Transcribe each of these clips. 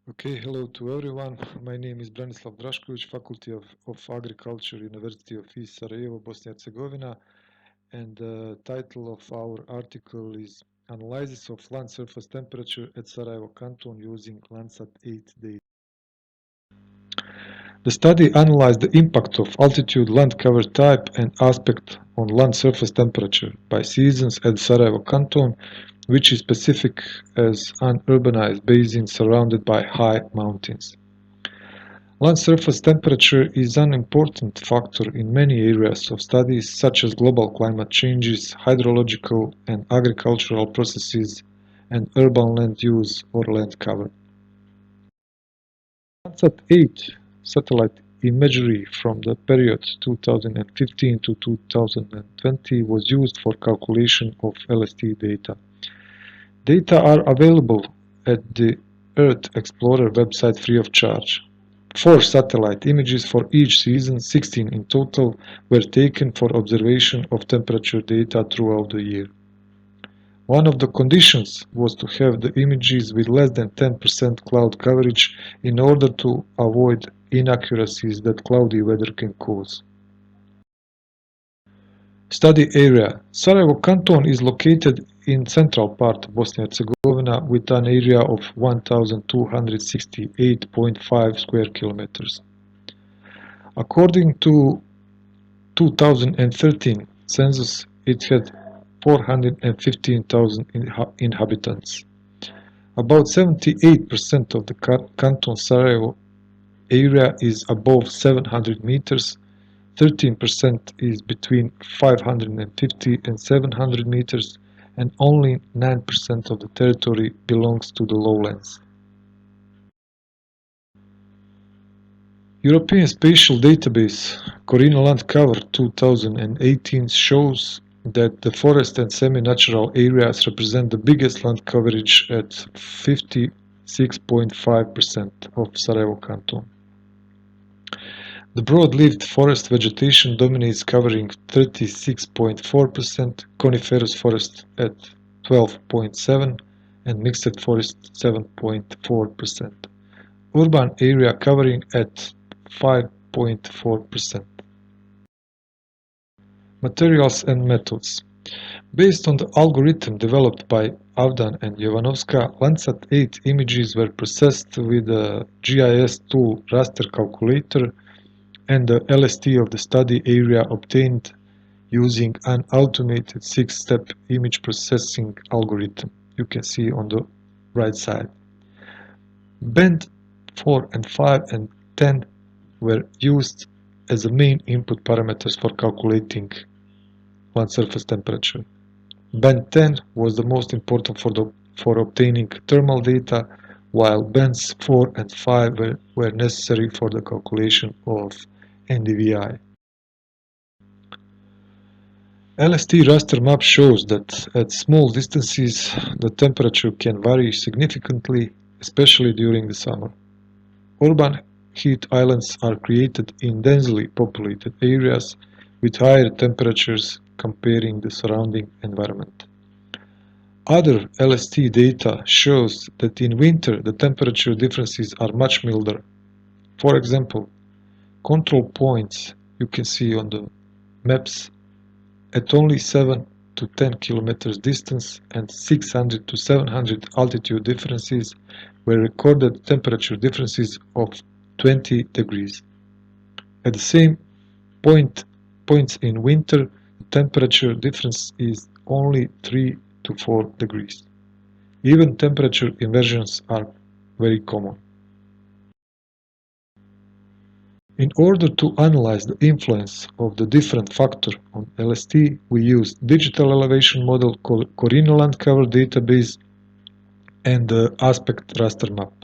Okay, hello to everyone. My name is Branislav Drašković, Faculty of Agriculture, University of East Sarajevo, Bosnia and Herzegovina, and the title of our article is Analysis of Land Surface Temperature at Sarajevo Canton using LANDSAT 8 data. The study analyzed the impact of altitude, land cover type, and aspect on land surface temperature by seasons at Sarajevo Canton, which is specific as an urbanized basin surrounded by high mountains. Land surface temperature is an important factor in many areas of studies such as global climate changes, hydrological and agricultural processes, and urban land use or land cover. LANDSAT 8 satellite imagery from the period 2015 to 2020 was used for calculation of LST data. Data are available at the Earth Explorer website free of charge. 4 satellite images for each season, 16 in total, were taken for observation of temperature data throughout the year. One of the conditions was to have the images with less than 10% cloud coverage in order to avoid inaccuracies that cloudy weather can cause. Study area. Sarajevo Canton is located in central part of Bosnia and Herzegovina with an area of 1,268.5 square kilometers. According to 2013 census, it had 415,000 inhabitants. About 78% of the Canton Sarajevo area is above 700 meters, 13% is between 550 and 700 meters, and only 9% of the territory belongs to the lowlands. European Spatial Database Corina Land Cover 2018 shows that the forest and semi-natural areas represent the biggest land coverage at 56.5% of Sarajevo Canton. The broad-leaved forest vegetation dominates, covering 36.4%, coniferous forest at 12.7%, and mixed forest 7.4%. Urban area covering at 5.4%. Materials and methods. Based on the algorithm developed by Avdan and Jovanovska, LANDSAT 8 images were processed with the GIS tool raster calculator, and the LST of the study area obtained using an automated 6-step image processing algorithm. You can see on the right side. Band 4 and 5 and 10 were used as the main input parameters for calculating land surface temperature. Band 10 was the most important for obtaining thermal data, while bands 4 and 5 were necessary for the calculation of NDVI. LST raster map shows that at small distances the temperature can vary significantly, especially during the summer. Urban heat islands are created in densely populated areas with higher temperatures comparing the surrounding environment. Other LST data shows that in winter the temperature differences are much milder. For example, control points you can see on the maps at only 7 to 10 kilometers distance and 600 to 700 altitude differences were recorded temperature differences of 20 degrees. At the same points in winter, the temperature difference is only 3 to 4 degrees. Even temperature inversions are very common. In order to analyze the influence of the different factors on LST, we used digital elevation model Corina Land Cover database and the aspect raster map.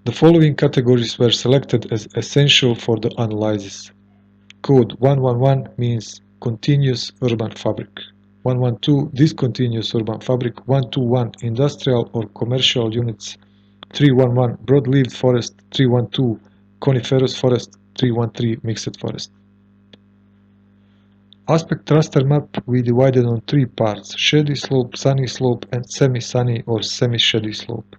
The following categories were selected as essential for the analysis. Code 111 means continuous urban fabric. 112 discontinuous urban fabric. 121 industrial or commercial units. 311 broad-leaved forest. 312 coniferous forest. 313 mixed forest. Aspect raster map we divided on 3 parts: shady slope, sunny slope, and semi-sunny or semi-shady slope.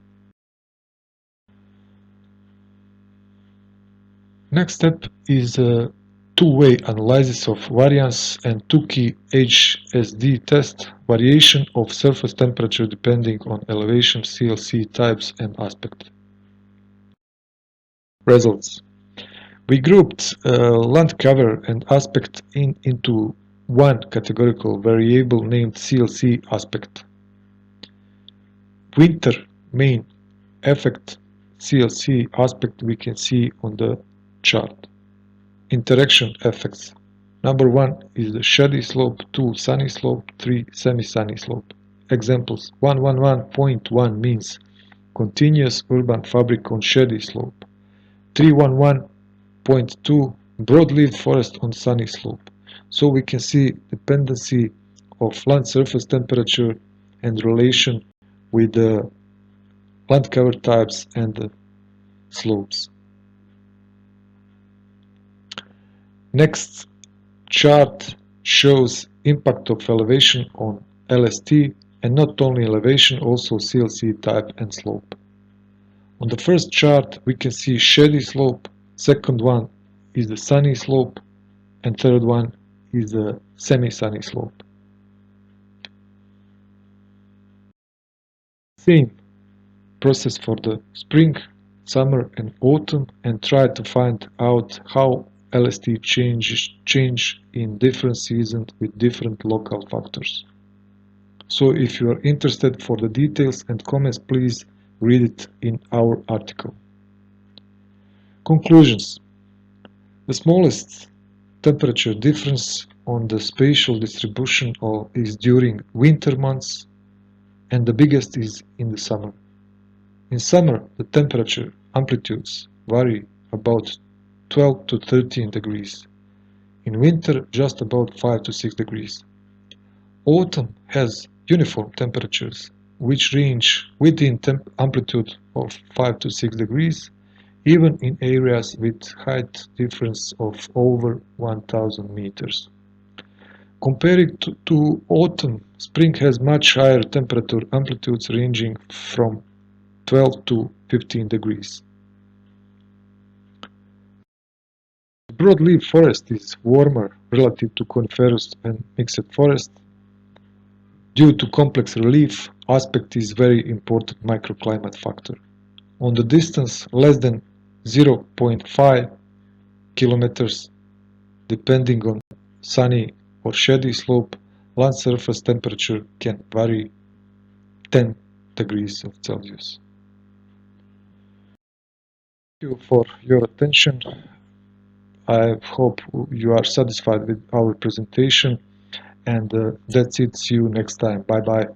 Next step is a two-way analysis of variance and two-key HSD test, variation of surface temperature depending on elevation, CLC types and aspect. Results. We grouped land cover and aspect into one categorical variable named CLC aspect. Winter main effect CLC aspect we can see on the chart. Interaction effects. Number 1 is the shady slope, 2 sunny slope, 3 semi-sunny slope. Examples. 111.1 means continuous urban fabric on shady slope. 311.2 broad-leaved forest on sunny slope. So we can see dependency of land surface temperature and relation with the land cover types and the slopes. Next chart shows impact of elevation on LST, and not only elevation, also CLC type and slope. On the first chart we can see shady slope, second one is the sunny slope, and third one is the semi-sunny slope. Same process for the spring, summer and autumn, and try to find out how LST change in different seasons with different local factors. So if you are interested for the details and comments, please read it in our article. Conclusions. The smallest temperature difference on the spatial distribution is during winter months, and the biggest is in the summer. In summer, the temperature amplitudes vary about 12 to 13 degrees. In winter, just about 5 to 6 degrees. Autumn has uniform temperatures, which range within amplitude of 5 to 6 degrees, even in areas with height difference of over 1000 meters. Compared to autumn, spring has much higher temperature amplitudes ranging from 12 to 15 degrees. Broadleaf forest is warmer relative to coniferous and mixed forest. Due to complex relief, aspect is very important microclimate factor. On the distance less than 0.5 kilometers, depending on sunny or shady slope, land surface temperature can vary 10 degrees of Celsius. Thank you for your attention. I hope you are satisfied with our presentation, and that's it. See you next time. Bye bye.